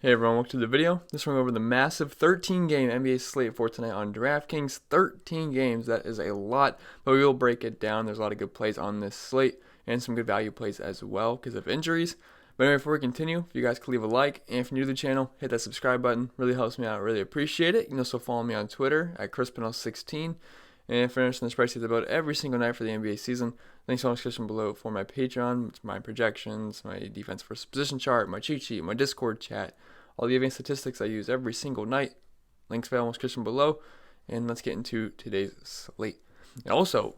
Hey everyone, welcome to the video. This one over the massive 13-game NBA slate for tonight on DraftKings. 13 games, that is a lot, but we will break it down. There's a lot of good plays on this slate and some good value plays as well because of injuries. But anyway, before we continue, if you guys could leave a like, and if you're new to the channel, hit that subscribe button. Really helps me out. Really appreciate it. You can also follow me on Twitter at Pennell16. And if you're interested in the spreadsheets about every single night for the NBA season, links in the description below for my Patreon, my projections, my defense versus position chart, my cheat sheet, my Discord chat, all the advanced statistics I use every single night. Links available in the description below. And let's get into today's slate. And also,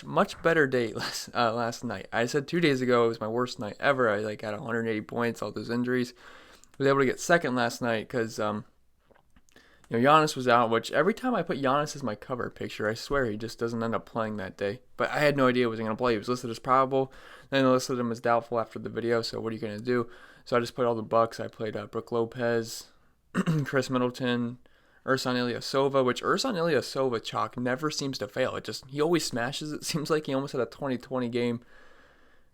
much better day last night. I said 2 days ago it was my worst night ever. I had 180 points, all those injuries. I was able to get second last night because Giannis was out, which every time I put Giannis as my cover picture, I swear he just doesn't end up playing that day. But I had no idea he wasn't going to play. He was listed as probable. Then they listed him as doubtful after the video, so what are you going to do? So I just played all the Bucks. I played Brook Lopez, Chris Middleton, Ersan Ilyasova, which Ersan Ilyasova chalk never seems to fail. He always smashes. It seems like he almost had a 20-20 game.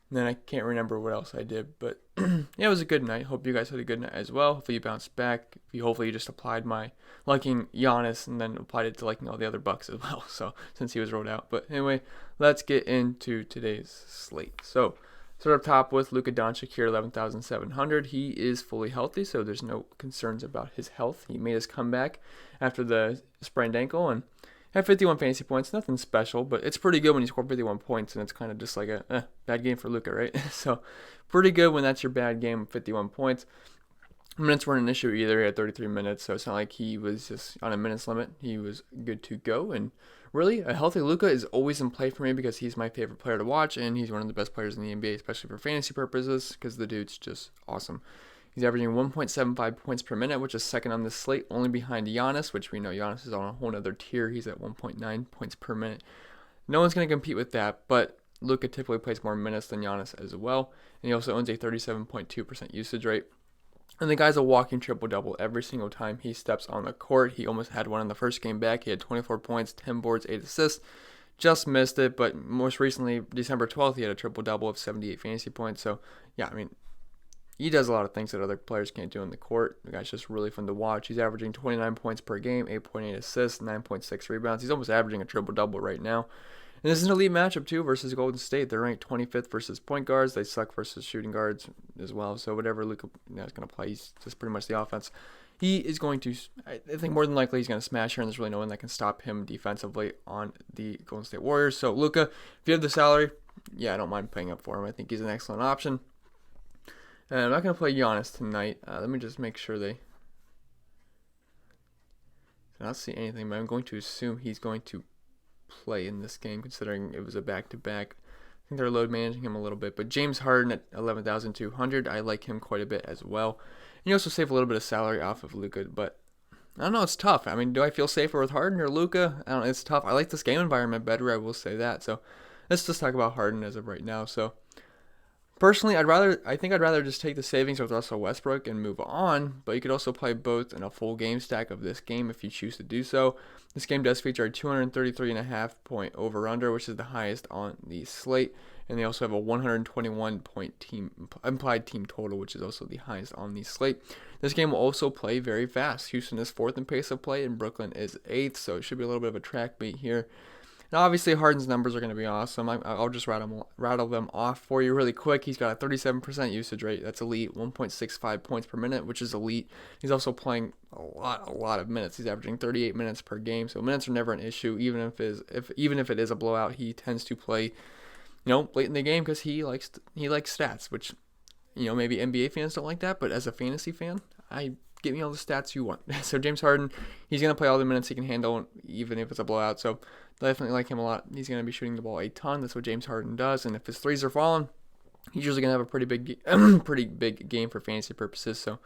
And then I can't remember what else I did, but yeah, it was a good night. Hope you guys had a good night as well. Hopefully you bounced back. Hopefully you just applied my liking Giannis and then applied it to liking all the other Bucks as well. So since he was rolled out, but anyway, let's get into today's slate. So start up top with Luka Doncic here, 11,700. He is fully healthy, so there's no concerns about his health. He made his comeback after the sprained ankle and had 51 fantasy points. Nothing special, but it's pretty good when you score 51 points, and it's kind of just like a bad game for Luka, right? So pretty good when that's your bad game, 51 points. Minutes weren't an issue either. He had 33 minutes, so it's not like he was just on a minutes limit. He was good to go, and really, a healthy Luka is always in play for me because he's my favorite player to watch, and he's one of the best players in the NBA, especially for fantasy purposes, because the dude's just awesome. He's averaging 1.75 points per minute, which is second on this slate, only behind Giannis, which we know Giannis is on a whole other tier. He's at 1.9 points per minute. No one's going to compete with that, but Luka typically plays more minutes than Giannis as well, and he also owns a 37.2% usage rate. And the guy's a walking triple-double every single time he steps on the court. He almost had one in the first game back. He had 24 points, 10 boards, 8 assists. Just missed it, but most recently, December 12th, he had a triple-double of 78 fantasy points. So, yeah, he does a lot of things that other players can't do in the court. The guy's just really fun to watch. He's averaging 29 points per game, 8.8 assists, 9.6 rebounds. He's almost averaging a triple-double right now. And this is an elite matchup, too, versus Golden State. They're ranked 25th versus point guards. They suck versus shooting guards as well. So whatever Luka is going to play, he's just pretty much the offense. He is going to, I think more than likely, he's going to smash here, and there's really no one that can stop him defensively on the Golden State Warriors. So Luka, if you have the salary, yeah, I don't mind paying up for him. I think he's an excellent option. And I'm not going to play Giannis tonight. Let me just make sure I don't see anything, but I'm going to assume he's going to play in this game, considering it was a back-to-back. I think they're load managing him a little bit. But James Harden at 11,200, I like him quite a bit as well. And you also save a little bit of salary off of Luka, but I don't know, it's tough. Do I feel safer with Harden or Luka? I don't know, it's tough. I like this game environment better, I will say that. So let's just talk about Harden as of right now. So personally, I think I'd rather just take the savings with Russell Westbrook and move on, but you could also play both in a full game stack of this game if you choose to do so. This game does feature a 233.5 point over-under, which is the highest on the slate, and they also have a 121 point implied team total, which is also the highest on the slate. This game will also play very fast. Houston is 4th in pace of play, and Brooklyn is 8th, so it should be a little bit of a track meet here. Now, obviously, Harden's numbers are going to be awesome. I'll just rattle them off for you really quick. He's got a 37% usage rate. That's elite. 1.65 points per minute, which is elite. He's also playing a lot of minutes. He's averaging 38 minutes per game, so minutes are never an issue. Even if it is a blowout, he tends to play, late in the game because he likes stats, which, maybe NBA fans don't like that, but as a fantasy fan, give me all the stats you want. So James Harden, he's going to play all the minutes he can handle, even if it's a blowout. So definitely like him a lot. He's going to be shooting the ball a ton. That's what James Harden does. And if his threes are falling, he's usually going to have a pretty big game for fantasy purposes. So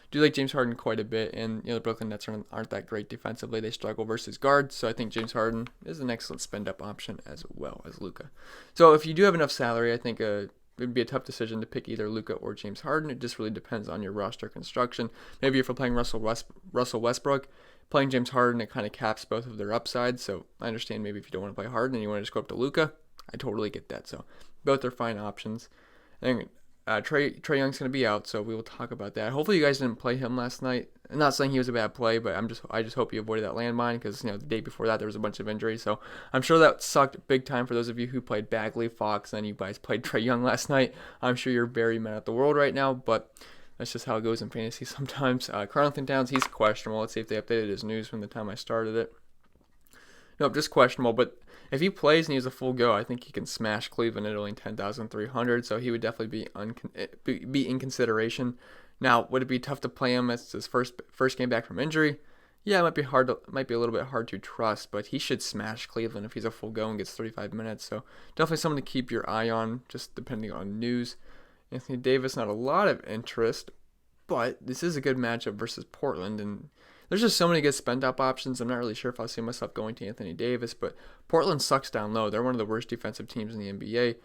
do like James Harden quite a bit. And the Brooklyn Nets aren't that great defensively. They struggle versus guards. So I think James Harden is an excellent spend-up option as well as Luka. So if you do have enough salary, I think it would be a tough decision to pick either Luka or James Harden. It just really depends on your roster construction. Maybe if you're playing Russell Westbrook, playing James Harden, it kind of caps both of their upsides. So I understand maybe if you don't want to play Harden and you want to just go up to Luka, I totally get that. So both are fine options. I think Trae Young's going to be out, so we will talk about that. Hopefully you guys didn't play him last night. I'm not saying he was a bad play, but I just hope you avoided that landmine because the day before that there was a bunch of injuries. So I'm sure that sucked big time for those of you who played Bagley, Fox, and you guys played Trae Young last night. I'm sure you're very mad at the world right now, but that's just how it goes in fantasy sometimes. Carlton Towns, he's questionable. Let's see if they updated his news from the time I started it. Nope, just questionable, but if he plays and he has a full go, I think he can smash Cleveland at only 10,300, so he would definitely be in consideration. Now, would it be tough to play him as his first game back from injury? Yeah, it might be a little bit hard to trust, but he should smash Cleveland if he's a full go and gets 35 minutes. So definitely something to keep your eye on, just depending on news. Anthony Davis, not a lot of interest, but this is a good matchup versus Portland, and there's just so many good spend-up options. I'm not really sure if I'll see myself going to Anthony Davis, but Portland sucks down low. They're one of the worst defensive teams in the NBA.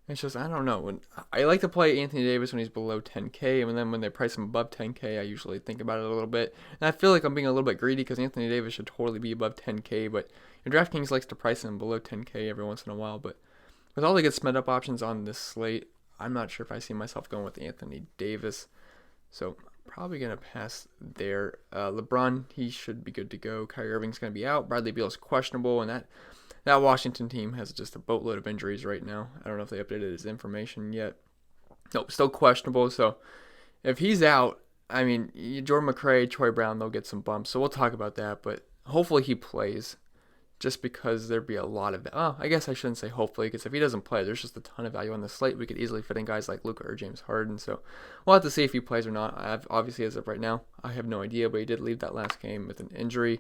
It's just, I don't know. I like to play Anthony Davis when he's below 10K, and then when they price him above 10K, I usually think about it a little bit. And I feel like I'm being a little bit greedy because Anthony Davis should totally be above 10K, but your DraftKings likes to price him below 10K every once in a while. But with all the good spend-up options on this slate, I'm not sure if I see myself going with Anthony Davis. So probably going to pass there. LeBron, he should be good to go. Kyrie Irving's going to be out. Bradley Beal's questionable, and that Washington team has just a boatload of injuries right now. I don't know if they updated his information yet. Nope, still questionable. So if he's out, I mean, Jordan McRae, Troy Brown, they'll get some bumps. So we'll talk about that, but hopefully he plays. Just because there'd be a lot of, I guess I shouldn't say hopefully, because if he doesn't play, there's just a ton of value on the slate. We could easily fit in guys like Luka or James Harden, so we'll have to see if he plays or not. Obviously, as of right now, I have no idea, but he did leave that last game with an injury.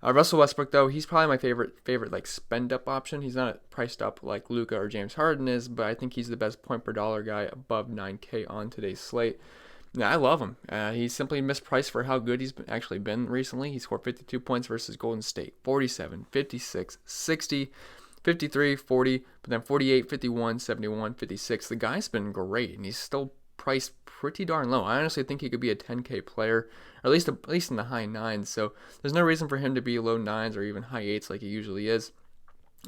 Russell Westbrook, though, he's probably my favorite like spend up option. He's not priced up like Luka or James Harden is, but I think he's the best point per dollar guy above 9K on today's slate. Yeah, I love him. He's simply mispriced for how good he's actually been recently. He scored 52 points versus Golden State, 47, 56, 60, 53, 40, but then 48, 51, 71, 56. The guy's been great, and he's still priced pretty darn low. I honestly think he could be a 10K player, or at least in the high 9s. So there's no reason for him to be low 9s or even high 8s like he usually is.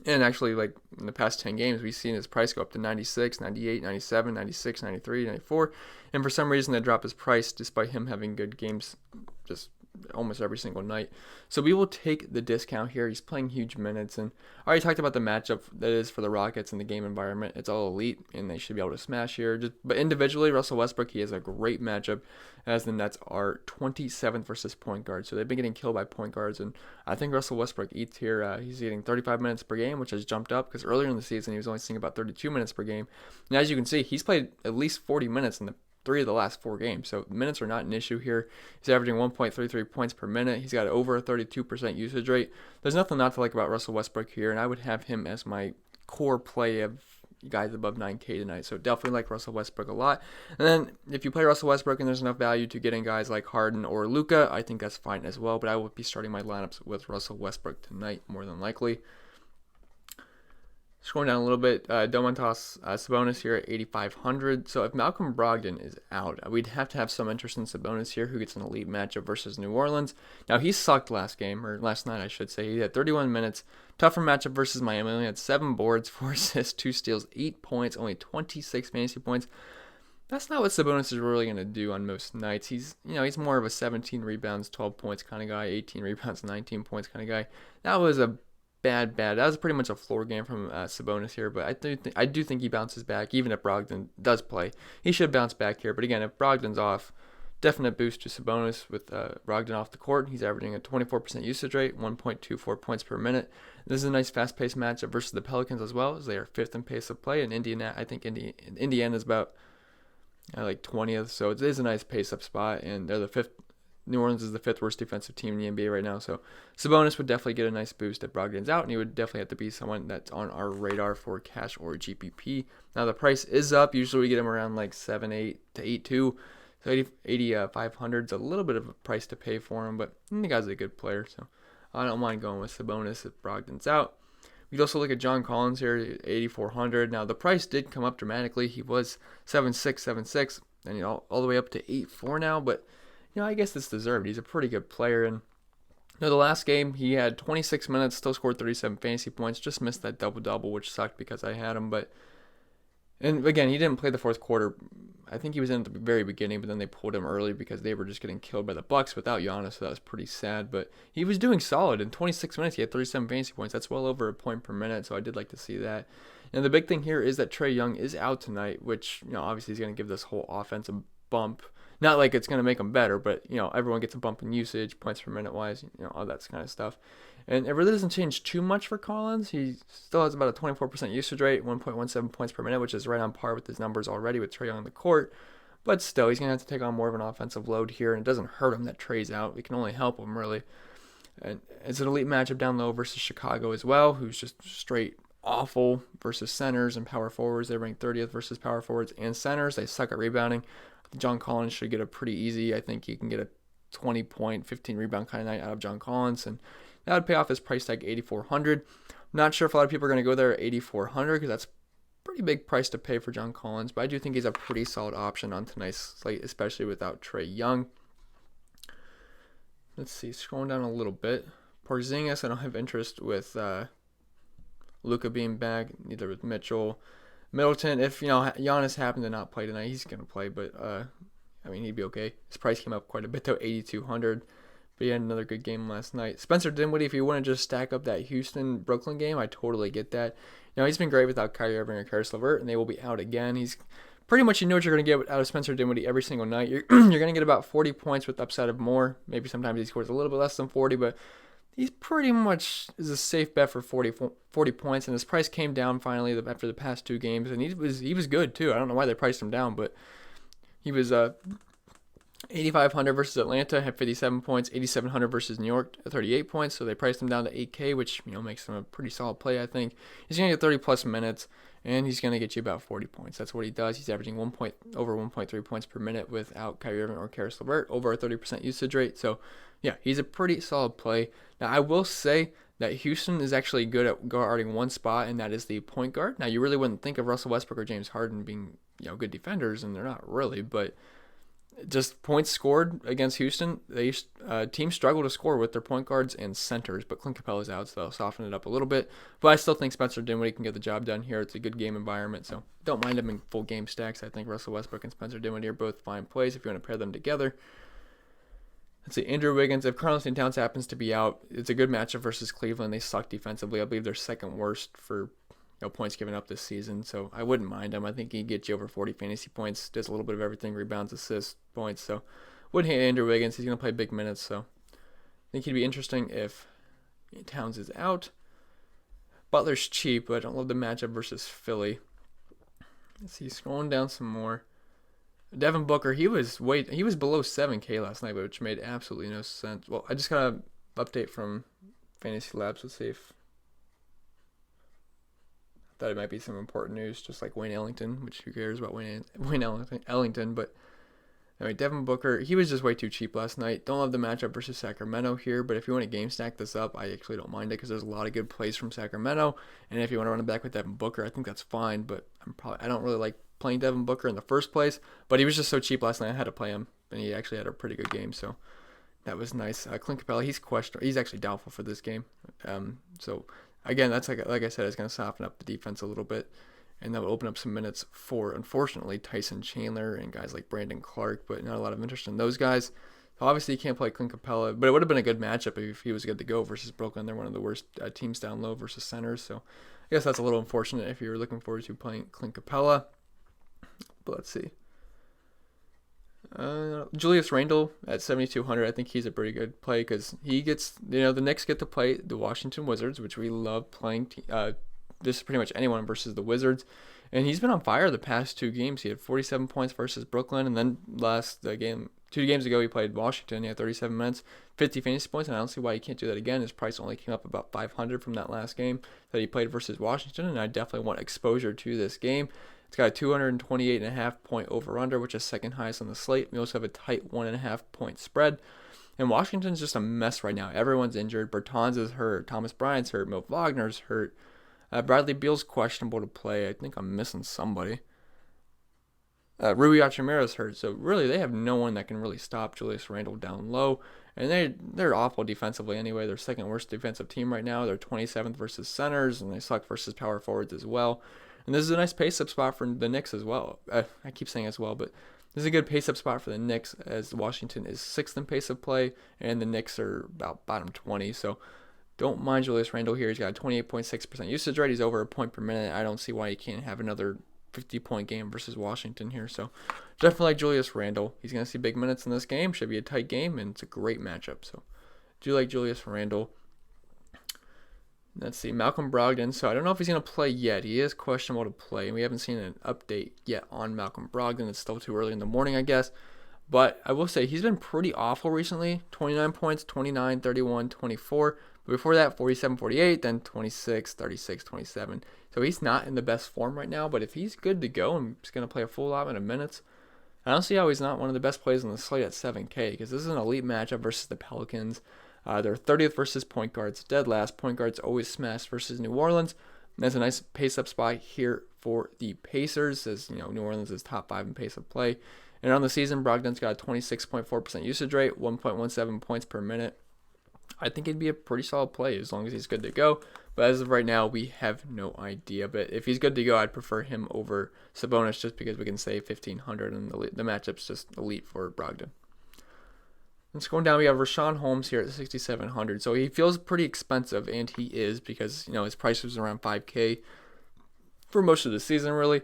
And actually, like in the past 10 games, we've seen his price go up to 96, 98, 97, 96, 93, 94. And for some reason, they drop his price despite him having good games just almost every single night. So we will take the discount here. He's playing huge minutes. And I already talked about the matchup that is for the Rockets in the game environment. It's all elite, and they should be able to smash here. But individually, Russell Westbrook, he has a great matchup as the Nets are 27th versus point guards. So they've been getting killed by point guards. And I think Russell Westbrook eats here. He's getting 35 minutes per game, which has jumped up because earlier in the season, he was only seeing about 32 minutes per game. And as you can see, he's played at least 40 minutes in the 3 of the last 4 games. So minutes are not an issue here. He's averaging 1.33 points per minute. He's got over a 32% usage rate. There's nothing not to like about Russell Westbrook here, and I would have him as my core play of guys above 9K tonight. So definitely like Russell Westbrook a lot. And then if you play Russell Westbrook and there's enough value to getting guys like Harden or Luka, I think that's fine as well. But I will be starting my lineups with Russell Westbrook tonight more than likely. Scrolling down a little bit, Domantas Sabonis here at 8,500. So if Malcolm Brogdon is out, we'd have to have some interest in Sabonis here, who gets an elite matchup versus New Orleans. Now, he sucked last night, I should say. He had 31 minutes. Tougher matchup versus Miami. He only had 7 boards, 4 assists, 2 steals, 8 points, only 26 fantasy points. That's not what Sabonis is really going to do on most nights. He's more of a 17 rebounds, 12 points kind of guy, 18 rebounds, 19 points kind of guy. That was a bad. That was pretty much a floor game from Sabonis here, but I do think he bounces back, even if Brogdon does play. He should bounce back here, but again, if Brogdon's off, definite boost to Sabonis with Brogdon off the court. He's averaging a 24% usage rate, 1.24 points per minute. This is a nice fast-paced matchup versus the Pelicans as well, as they are 5th in pace of play, and I think Indiana is about like 20th, so it is a nice pace-up spot, and they're the 5th. New Orleans is the 5th worst defensive team in the NBA right now, so Sabonis would definitely get a nice boost if Brogdon's out, and he would definitely have to be someone that's on our radar for cash or GPP. Now, the price is up. Usually we get him around like 7.8 to 8.2, so 8,500 is a little bit of a price to pay for him, but the guy's a good player, so I don't mind going with Sabonis if Brogdon's out. We could also look at John Collins here, 8,400. Now, the price did come up dramatically. He was 7.6, 7.6, and all the way up to 8.4 now, but I guess it's deserved. He's a pretty good player. And the last game, he had 26 minutes, still scored 37 fantasy points, just missed that double-double, which sucked because I had him. But And again, he didn't play the fourth quarter. I think he was in at the very beginning, but then they pulled him early because they were just getting killed by the Bucks without Giannis, so that was pretty sad. But he was doing solid. In 26 minutes, he had 37 fantasy points. That's well over a point per minute, so I did like to see that. And the big thing here is that Trae Young is out tonight, which, obviously is going to give this whole offense a bump. Not like it's going to make them better, but, everyone gets a bump in usage, points per minute wise, all that kind of stuff. And it really doesn't change too much for Collins. He still has about a 24% usage rate, 1.17 points per minute, which is right on par with his numbers already with Trae Young on the court. But still, he's going to have to take on more of an offensive load here, and it doesn't hurt him that Trae's out. It can only help him, really. And it's an elite matchup down low versus Chicago as well, who's just straight awful versus centers and power forwards. They rank 30th versus power forwards and centers. They suck at rebounding. John Collins should get a pretty easy. I think he can get a 20-point, 15 rebound kind of night out of John Collins, and that would pay off his price tag, $8,400. Not sure if a lot of people are going to go there at $8,400 because that's a pretty big price to pay for John Collins, but I do think he's a pretty solid option on tonight's slate, especially without Trae Young. Let's see, scrolling down a little bit. Porzingis, I don't have interest with Luka being back, neither with Mitchell. Middleton, if Giannis happened to not play tonight, he's going to play, but he'd be okay. His price came up quite a bit though, $8,200. But he had another good game last night. Spencer Dinwiddie, if you want to just stack up that Houston-Brooklyn game, I totally get that. He's been great without Kyrie Irving or Karis LeVert, and they will be out again. He's pretty much, what you're going to get out of Spencer Dinwiddie every single night. You're going to get about 40 points with upside of more. Maybe sometimes he scores a little bit less than 40, but he's pretty much is a safe bet for 40 points, and his price came down finally after the past two games, and he was good too. I don't know why they priced him down, but he was 8,500 versus Atlanta, had 57 points. 8,700 versus New York, 38 points. So they priced him down to 8K, which makes him a pretty solid play, I think. He's going to get 30 plus minutes, and he's going to get you about 40 points. That's what he does. He's averaging over 1.3 points per minute without Kyrie Irving or Karis LeVert, over a 30% usage rate. So, yeah, he's a pretty solid play. Now, I will say that Houston is actually good at guarding one spot, and that is the point guard. Now, you really wouldn't think of Russell Westbrook or James Harden being good defenders, and they're not really, but just points scored against Houston. Teams struggle to score with their point guards and centers, but Clint Capela is out, so they'll soften it up a little bit. But I still think Spencer Dinwiddie can get the job done here. It's a good game environment, so don't mind him in full game stacks. I think Russell Westbrook and Spencer Dinwiddie are both fine plays if you want to pair them together. Let's see, Andrew Wiggins. If Karl-Anthony Towns happens to be out, it's a good matchup versus Cleveland. They suck defensively. I believe they're second worst for points given up this season, so I wouldn't mind him. I think he gets you over 40 fantasy points, does a little bit of everything, rebounds, assists, points, so wouldn't hate Andrew Wiggins. He's going to play big minutes, so I think he'd be interesting if Towns is out. Butler's cheap, but I don't love the matchup versus Philly. Let's see, scrolling down some more. Devin Booker, he was below 7K last night, which made absolutely no sense. Well, I just got an update from Fantasy Labs. Let's see if thought it might be some important news, just like Wayne Ellington, which who cares about Wayne Ellington, but anyway, Devin Booker, he was just way too cheap last night. Don't love the matchup versus Sacramento here, but if you want to game stack this up, I actually don't mind it because there's a lot of good plays from Sacramento, and if you want to run it back with Devin Booker, I think that's fine, but I don't really like playing Devin Booker in the first place, but he was just so cheap last night, I had to play him, and he actually had a pretty good game, so that was nice. Clint Capela, he's actually doubtful for this game, so again, that's like I said, it's going to soften up the defense a little bit, and that will open up some minutes for, unfortunately, Tyson Chandler and guys like Brandon Clark, but not a lot of interest in those guys. So obviously, you can't play Clint Capela, but it would have been a good matchup if he was good to go versus Brooklyn. They're one of the worst teams down low versus centers, so I guess that's a little unfortunate if you're looking forward to playing Clint Capela. But let's see. Julius Randle at 7,200. I think he's a pretty good play because he gets, the Knicks get to play the Washington Wizards, which we love playing. This is pretty much anyone versus the Wizards, and he's been on fire the past two games. He had 47 points versus Brooklyn, and then two games ago he played Washington. He had 37 minutes, 50 fantasy points, and I don't see why he can't do that again. His price only came up about 500 from that last game that he played versus Washington, and I definitely want exposure to this game. It's got a 228.5 point over-under, which is second highest on the slate. We also have a tight 1.5 point spread. And Washington's just a mess right now. Everyone's injured. Bertans is hurt. Thomas Bryant's hurt. Milt Wagner's hurt. Bradley Beal's questionable to play. I think I'm missing somebody. Rui Hachimura's hurt. So really, they have no one that can really stop Julius Randle down low. And they're awful defensively anyway. They're second worst defensive team right now. They're 27th versus centers, and they suck versus power forwards as well. And this is a nice pace-up spot for the Knicks as well. I keep saying as well, but this is a good pace-up spot for the Knicks, as Washington is 6th in pace of play, and the Knicks are about bottom 20. So don't mind Julius Randle here. He's got a 28.6% usage rate. He's over a point per minute. I don't see why he can't have another 50-point game versus Washington here. So definitely like Julius Randle. He's going to see big minutes in this game. Should be a tight game, and it's a great matchup. So do like Julius Randle. Let's see, Malcolm Brogdon. So I don't know if he's going to play yet. He is questionable to play, and we haven't seen an update yet on Malcolm Brogdon. It's still too early in the morning, I guess. But I will say he's been pretty awful recently. 29 points, 29, 31, 24. But before that, 47, 48, then 26, 36, 27. So he's not in the best form right now, but if he's good to go and he's going to play a full allotment of minutes, I don't see how he's not one of the best plays on the slate at 7K, because this is an elite matchup versus the Pelicans. They're 30th versus point guards, dead last. Point guards always smash versus New Orleans. And that's a nice pace-up spot here for the Pacers, as New Orleans is top 5 in pace of play. And on the season, Brogdon's got a 26.4% usage rate, 1.17 points per minute. I think it'd be a pretty solid play as long as he's good to go. But as of right now, we have no idea. But if he's good to go, I'd prefer him over Sabonis, just because we can save 1,500 and the matchup's just elite for Brogdon. Let's go down. We have Rashawn Holmes here at 6,700. So he feels pretty expensive, and he is, because his price was around 5K for most of the season, really.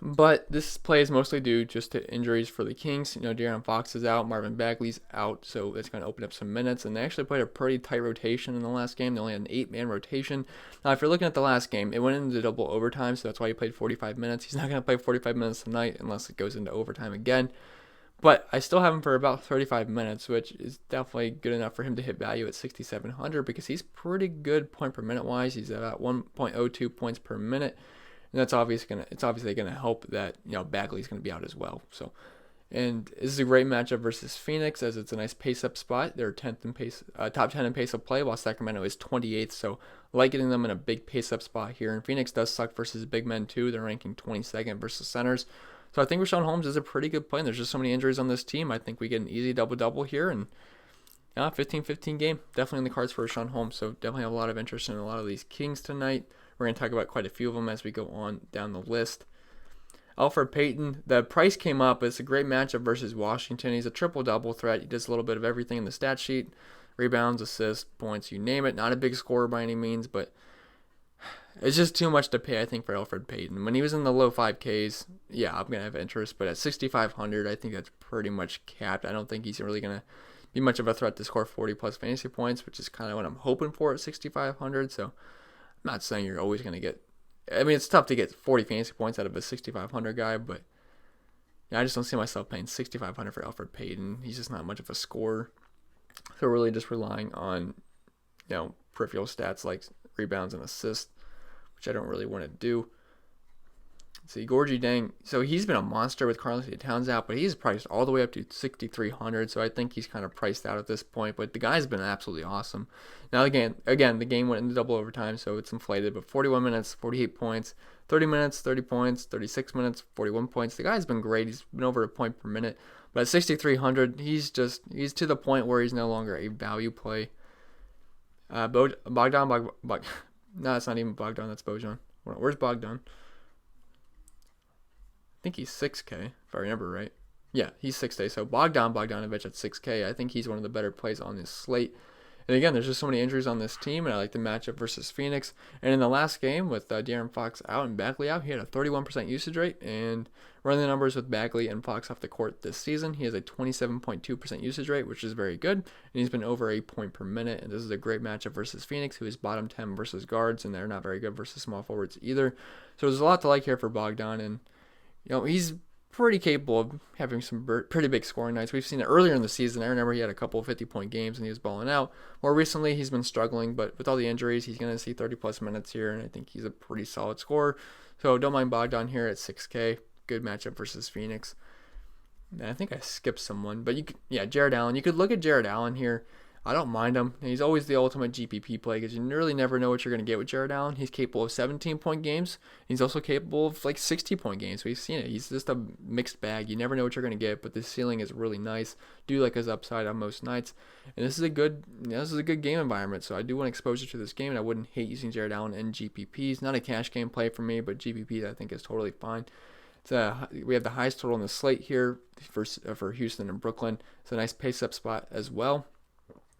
But this play is mostly due just to injuries for the Kings. De'Aaron Fox is out, Marvin Bagley's out, so that's going to open up some minutes. And they actually played a pretty tight rotation in the last game. They only had an 8-man rotation. Now, if you're looking at the last game, it went into double overtime, so that's why he played 45 minutes. He's not going to play 45 minutes tonight unless it goes into overtime again. But I still have him for about 35 minutes, which is definitely good enough for him to hit value at 6,700, because he's pretty good point per minute wise. He's about 1.02 points per minute, and that's obviously gonna help that Bagley's gonna be out as well. So, and this is a great matchup versus Phoenix, as it's a nice pace up spot. They're 10th in pace, top 10 in pace of play, while Sacramento is 28th. So, I like getting them in a big pace up spot here. And Phoenix does suck versus big men too. They're ranking 22nd versus centers. So I think Rashawn Holmes is a pretty good play, and there's just so many injuries on this team. I think we get an easy double-double here, and 15-15 game. Definitely in the cards for Rashawn Holmes, so definitely have a lot of interest in a lot of these Kings tonight. We're going to talk about quite a few of them as we go on down the list. Alfred Payton, the price came up. It's a great matchup versus Washington. He's a triple-double threat. He does a little bit of everything in the stat sheet. Rebounds, assists, points, you name it. Not a big scorer by any means, but it's just too much to pay, I think, for Alfred Payton. When he was in the low 5Ks, yeah, I'm going to have interest. But at 6,500, I think that's pretty much capped. I don't think he's really going to be much of a threat to score 40-plus fantasy points, which is kind of what I'm hoping for at 6,500. So I'm not saying you're always going to get... I mean, it's tough to get 40 fantasy points out of a 6,500 guy, but yeah, I just don't see myself paying 6,500 for Alfred Payton. He's just not much of a scorer. So we're really just relying on, peripheral stats like rebounds and assists, which I don't really want to do. Let's see, Gorgie Dang. So he's been a monster with Karl-Anthony Towns out, but he's priced all the way up to 6,300. So I think he's kind of priced out at this point. But the guy's been absolutely awesome. Now again, the game went into double overtime, so it's inflated. But 41 minutes, 48 points. 30 minutes, 30 points. 36 minutes, 41 points. The guy's been great. He's been over a point per minute. But at 6,300, he's to the point where he's no longer a value play. Bogdan. No, it's not even Bogdan. That's Bojan. Where's Bogdan? I think he's 6K, if I remember right. Yeah, he's 6K. So Bogdanovic at 6K. I think he's one of the better plays on this slate. And again, there's just so many injuries on this team, and I like the matchup versus Phoenix. And in the last game with De'Aaron Fox out and Bagley out, he had a 31% usage rate. And running the numbers with Bagley and Fox off the court this season, he has a 27.2% usage rate, which is very good. And he's been over a point per minute. And this is a great matchup versus Phoenix, who is bottom 10 versus guards, and they're not very good versus small forwards either. So there's a lot to like here for Bogdan, and he's pretty capable of having some pretty big scoring nights. We've seen it earlier in the season. I remember he had a couple of 50-point games and he was balling out. More recently, he's been struggling, but with all the injuries, he's going to see 30-plus minutes here, and I think he's a pretty solid scorer. So don't mind Bogdan here at 6K. Good matchup versus Phoenix. And I think I skipped someone, but Jared Allen. You could look at Jared Allen here. I don't mind him. He's always the ultimate GPP play because you really never know what you're going to get with Jared Allen. He's capable of 17-point games. He's also capable of like 60-point games. We've seen it. He's just a mixed bag. You never know what you're going to get, but the ceiling is really nice. Do like his upside on most nights. And this is a good game environment, so I do want exposure to this game, and I wouldn't hate using Jared Allen in GPPs. Not a cash game play for me, but GPPs I think is totally fine. We have the highest total on the slate here for Houston and Brooklyn. It's a nice pace-up spot as well.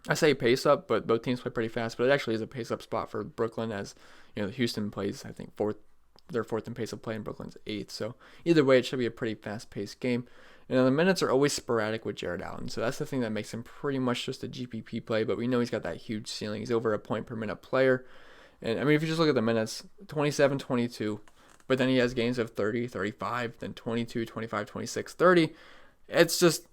I say pace up, but both teams play pretty fast. But it actually is a pace up spot for Brooklyn, as Houston plays, I think, they're fourth in pace of play, and Brooklyn's eighth. So either way, it should be a pretty fast-paced game. And the minutes are always sporadic with Jared Allen, so that's the thing that makes him pretty much just a GPP play. But we know he's got that huge ceiling. He's over a point per minute player, and I mean, if you just look at the minutes, 27, 22, but then he has games of 30, 35, then 22, 25, 26, 30. It's just,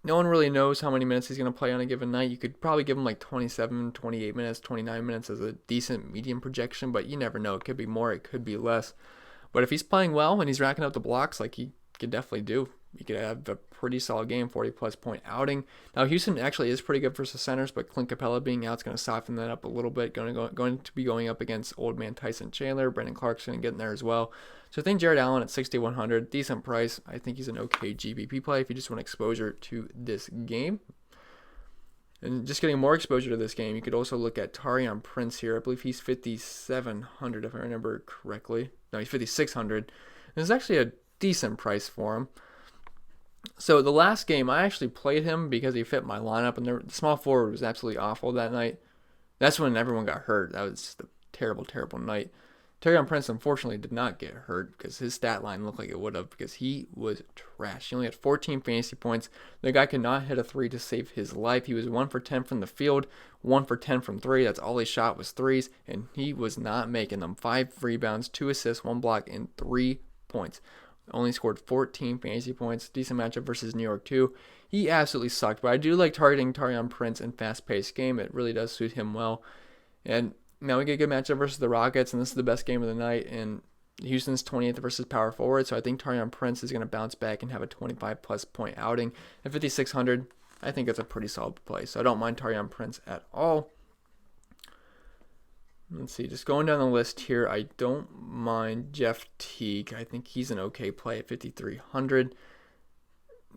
no one really knows how many minutes he's going to play on a given night. You could probably give him like 27, 28 minutes, 29 minutes as a decent medium projection, but you never know. It could be more, it could be less. But if he's playing well and he's racking up the blocks like he could definitely do, he could have a pretty solid game, 40-plus point outing. Now, Houston actually is pretty good versus centers, but Clint Capela being out is going to soften that up a little bit. Going to be going up against old man Tyson Chandler. Brandon Clark's going to get in there as well. So I think Jared Allen at 6,100, decent price. I think he's an okay GPP play if you just want exposure to this game. And just getting more exposure to this game, you could also look at Taurean Prince here. I believe he's 5,700 if I remember correctly. No, he's 5,600. This is actually a decent price for him. So the last game, I actually played him because he fit my lineup, and the small forward was absolutely awful that night. That's when everyone got hurt. That was just a terrible, terrible night. Taurean Prince, unfortunately, did not get hurt because his stat line looked like it would have because he was trash. He only had 14 fantasy points. The guy could not hit a three to save his life. He was 1 for 10 from the field, 1 for 10 from three. That's all he shot was threes, and he was not making them. 5 rebounds, 2 assists, 1 block, and 3 points. Only scored 14 fantasy points. Decent matchup versus New York, too. He absolutely sucked, but I do like targeting Taurean Prince in fast-paced game. It really does suit him well. And now we get a good matchup versus the Rockets, and this is the best game of the night. And Houston's 20th versus power forward, so I think Taurean Prince is going to bounce back and have a 25-plus point outing. At 5,600, I think it's a pretty solid play, so I don't mind Taurean Prince at all. Let's see, just going down the list here, I don't mind Jeff Teague. I think he's an okay play at 5,300.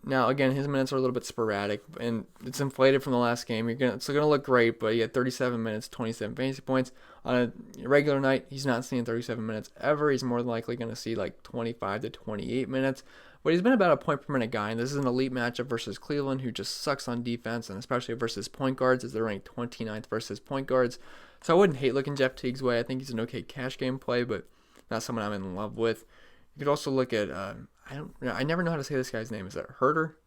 Now, again, his minutes are a little bit sporadic, and it's inflated from the last game. It's going to look great, but he had 37 minutes, 27 fantasy points. On a regular night, he's not seeing 37 minutes ever. He's more than likely going to see like 25 to 28 minutes. But he's been about a point per minute guy, and this is an elite matchup versus Cleveland, who just sucks on defense, and especially versus point guards, as they're ranked 29th versus point guards. So I wouldn't hate looking Jeff Teague's way. I think he's an okay cash game play, but not someone I'm in love with. You could also look at I never know how to say this guy's name. Is that Herder?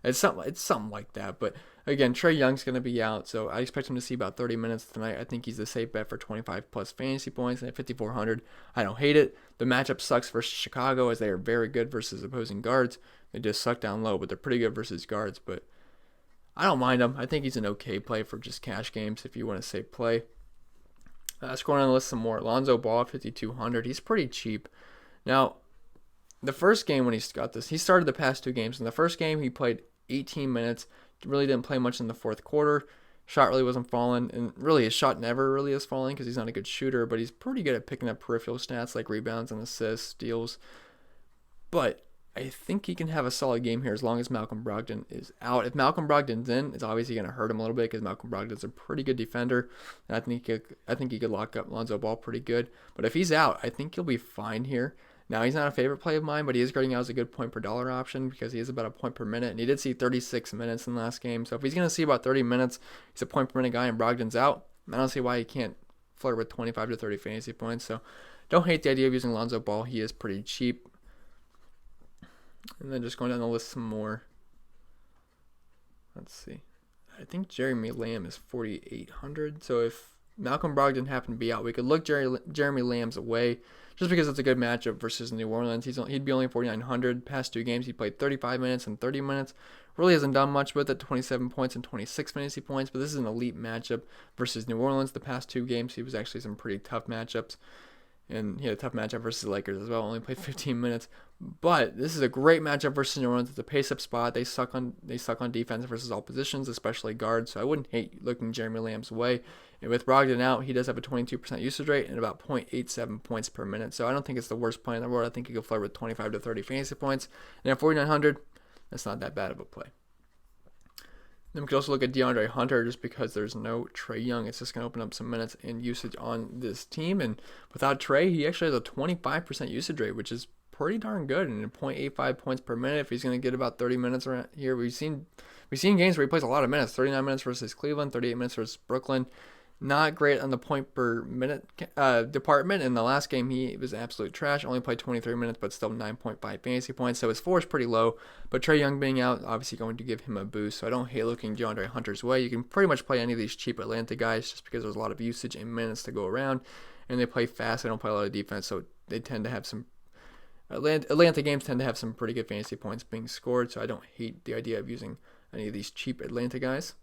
It's something like that. But again, Trae Young's going to be out, so I expect him to see about 30 minutes tonight. I think he's a safe bet for 25-plus fantasy points. And at 5,400, I don't hate it. The matchup sucks versus Chicago, as they are very good versus opposing guards. They just suck down low, but they're pretty good versus guards. But I don't mind him. I think he's an okay play for just cash games if you want to say play. Scrolling on the list some more. Alonzo Ball, 5,200. He's pretty cheap. Now, the first game when he got this, he started the past 2 games. In the first game, he played 18 minutes. Really didn't play much in the fourth quarter. Shot really wasn't falling. And really, his shot never really is falling because he's not a good shooter. But he's pretty good at picking up peripheral stats like rebounds and assists, steals. But I think he can have a solid game here as long as Malcolm Brogdon is out. If Malcolm Brogdon's in, it's obviously going to hurt him a little bit because Malcolm Brogdon's a pretty good defender. And I think he could lock up Alonzo Ball pretty good. But if he's out, I think he'll be fine here. Now, he's not a favorite play of mine, but he is starting out as a good point per dollar option because he is about a point per minute. And he did see 36 minutes in the last game. So if he's going to see about 30 minutes, he's a point per minute guy and Brogdon's out. I don't see why he can't flirt with 25 to 30 fantasy points. So don't hate the idea of using Alonzo Ball. He is pretty cheap. And then just going down the list some more. Let's see. I think Jeremy Lamb is 4,800. So if Malcolm Brogdon happened to be out, we could look Jeremy Lamb's away just because it's a good matchup versus New Orleans. He'd be only 4,900. Past 2 games, he played 35 minutes and 30 minutes. Really hasn't done much with it, 27 points and 26 fantasy points. But this is an elite matchup versus New Orleans. The past 2 games, he was actually some pretty tough matchups. And he had a tough matchup versus the Lakers as well. Only played 15 minutes. But this is a great matchup versus New Orleans. It's a pace-up spot. They suck on defense versus all positions, especially guards. So I wouldn't hate looking Jeremy Lamb's way. And with Brogdon out, he does have a 22% usage rate and about 0.87 points per minute. So I don't think it's the worst play in the world. I think he could flirt with 25 to 30 fantasy points. And at 4,900, that's not that bad of a play. Then we could also look at DeAndre Hunter just because there's no Trae Young. It's just going to open up some minutes and usage on this team. And without Trae, he actually has a 25% usage rate, which is pretty darn good, and 0.85 points per minute. If he's going to get about 30 minutes around here, we've seen games where he plays a lot of minutes. 39 minutes versus Cleveland, 38 minutes versus Brooklyn. Not great on the point per minute department. In the last game, he was absolute trash. Only played 23 minutes, but still 9.5 fantasy points. So his floor is pretty low. But Trae Young being out, obviously going to give him a boost. So I don't hate looking DeAndre Hunter's way. You can pretty much play any of these cheap Atlanta guys just because there's a lot of usage and minutes to go around. And they play fast. They don't play a lot of defense. So they tend to have some Atlanta games tend to have some pretty good fantasy points being scored. So I don't hate the idea of using any of these cheap Atlanta guys.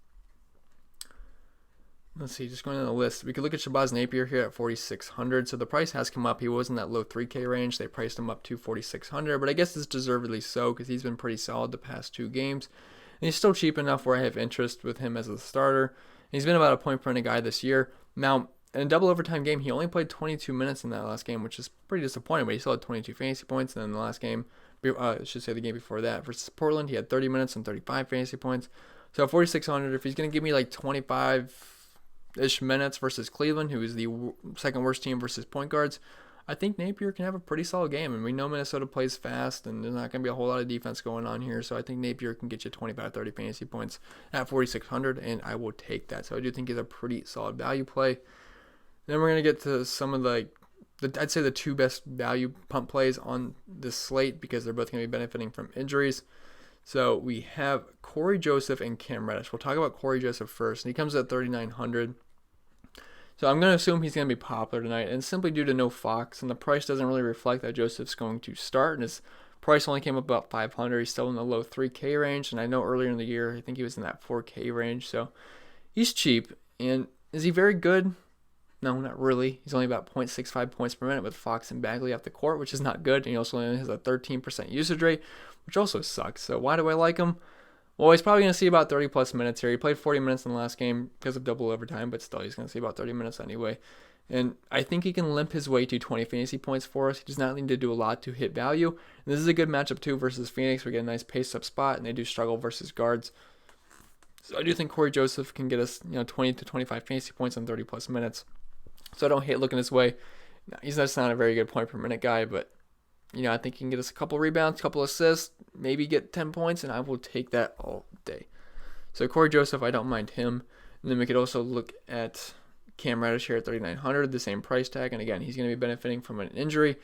Let's see, just going down the list. We could look at Shabazz Napier here at 4,600. So the price has come up. He was in that low 3K range. They priced him up to 4,600, but I guess it's deservedly so because he's been pretty solid the past 2 games. And he's still cheap enough where I have interest with him as a starter. And he's been about a point per minute guy this year. Now, in a double overtime game, he only played 22 minutes in that last game, which is pretty disappointing, but he still had 22 fantasy points. And then the last game, I should say the game before that, versus Portland, he had 30 minutes and 35 fantasy points. So 4,600, if he's going to give me like 25-ish minutes versus Cleveland, who is the second worst team versus point guards, I think Napier can have a pretty solid game. And we know Minnesota plays fast, and there's not going to be a whole lot of defense going on here. So I think Napier can get you 25, 30 fantasy points at 4,600, and I will take that. So I do think he's a pretty solid value play. Then we're going to get to some of I'd say the 2 best value pump plays on this slate because they're both going to be benefiting from injuries. So we have Corey Joseph and Cam Reddish. We'll talk about Corey Joseph first. And he comes at 3,900. So I'm going to assume he's going to be popular tonight. And simply due to no Fox. And the price doesn't really reflect that Joseph's going to start. And his price only came up about 500. He's still in the low 3K range. And I know earlier in the year, I think he was in that 4K range. So he's cheap. And is he very good? No, not really. He's only about 0.65 points per minute with Fox and Bagley off the court, which is not good. And he also only has a 13% usage rate, which also sucks. So why do I like him? Well, he's probably going to see about 30-plus minutes here. He played 40 minutes in the last game because of double overtime, but still he's going to see about 30 minutes anyway. And I think he can limp his way to 20 fantasy points for us. He does not need to do a lot to hit value. And this is a good matchup, too, versus Phoenix. We get a nice pace-up spot, and they do struggle versus guards. So I do think Corey Joseph can get us 20 to 25 fantasy points on 30-plus minutes. So I don't hate looking his way. He's just not a very good point per minute guy, but I think he can get us a couple rebounds, a couple assists, maybe get 10 points, and I will take that all day. So Corey Joseph, I don't mind him. And then we could also look at Cam Reddish here at 3,900, the same price tag. And again, he's going to be benefiting from an injury.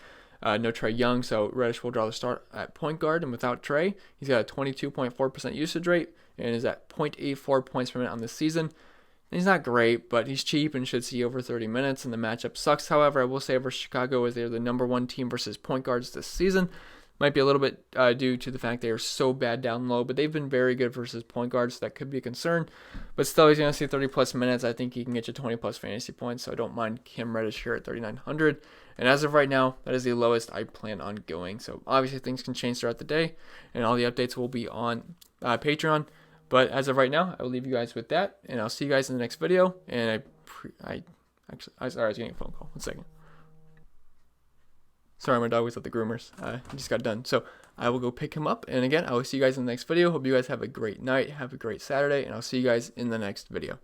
No Trae Young, so Reddish will draw the start at point guard. And without Trae, he's got a 22.4% usage rate and is at 0.84 points per minute on this season. He's not great, but he's cheap and should see over 30 minutes, and the matchup sucks. However, I will say versus Chicago, as they're the number 1 team versus point guards this season. Might be a little bit due to the fact they are so bad down low, but they've been very good versus point guards, so that could be a concern. But still, he's going to see 30-plus minutes. I think he can get you 20-plus fantasy points, so I don't mind Cam Reddish here at 3,900. And as of right now, that is the lowest I plan on going. So obviously, things can change throughout the day, and all the updates will be on Patreon. But as of right now, I will leave you guys with that, and I'll see you guys in the next video. And I was getting a phone call. 1 second. Sorry, my dog was at the groomers. I just got done. So I will go pick him up. And again, I will see you guys in the next video. Hope you guys have a great night. Have a great Saturday, and I'll see you guys in the next video.